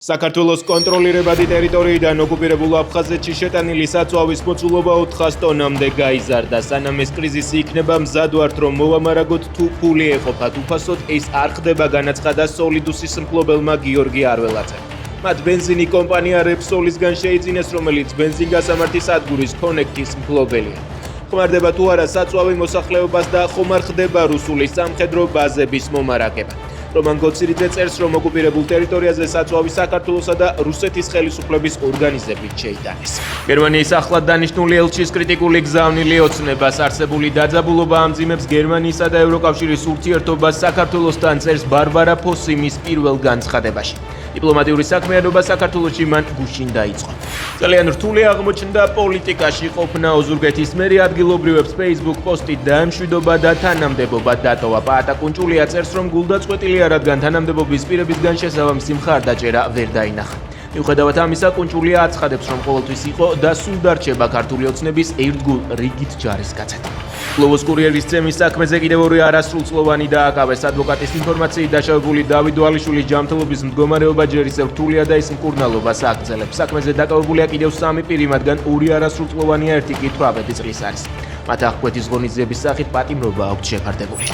საქართველოს კონტროლირებადი ტერიტორიიდან ოკუპირებულ აფხაზეთში შეტანილი საწვავის მოცულობა 400 ტონამდე გაიზარდა. სანამ ეს კრიზისი იქნება, მზად ვართ, რომ მოვამარაგოთ თუ ფული ეყოფათ უფასოდ, ეს არ ხდება, განაცხადა სოლიდუსის მფლობელმა გიორგი არველაძემ. მათ ბენზინი კომპანია რეპსოლისგან შეიძინეს, რომელიც ბენზინგასამართის სადგურის კონექტის მფლობელია. ხმარდება თუ არა საწვავი მოსახლეობას და ხომ არ ხდება რუსული სამხედრო ბაზების მომარაგება. რომან გოცირიძე წერს, რომ ოკუპირებულ ტერიტორიაზე საწვავი საქართველოსა და რუსეთის ხელისუფლების ორგანიზებით შეიტანეს. გერმანიის ახლად დანიშნული ელჩის კრიტიკული გზავნილი ოცნებას არსებული დაძაბულობა ამძიმებს გერმანიისა და ევროკავშირის ურთიერთობას საქართველოსთან, წერს ბარბარა ფოსიმის პირველ განცხადებაში. დიპლომატიური საქმიანობა საქართველოში მან გუშინ დაიწყო. ძალიან რთული აღმოჩნდა პოლიტიკაში ყოფნა. ოზურგეთის მერი ადგილობრივებს Facebook პოსტით დაემშვიდობა და თანამდებობა დატოვა. პაატა კუნჭულია წერს, რომ გულდაწყვეტილია, რადგან თანამდებობის პირებისგან შესაბამისი მხარდაჭერა ვერ დაინახა. მიუხედავად ამისა, კუნჭულია აცხადებს, რომ ყოველთვის იყო და სულ დარჩება ქართული ოცნების ერთგულ რიგით ჯარისკაცად. გლობოს კურიერის ძემის საქმეზე კიდევ ორი არასრულწლოვანი დააკავეს. ადვოკატის ინფორმაციით დაშავებული დავით ვალიშვილის ჯანმრთელობის მდგომარეობა ჯერ ისევ რთულია და ის მკურნალობას აგრძელებს. საქმეზე დაკავებულია კიდევ 3 პირი, მათგან 2 არასრულწლოვანია, 1 კი 18 წლის არის. მათ აღკვეთის ღონისძიების სახით პატიმრობა აქვთ შეფარდებული.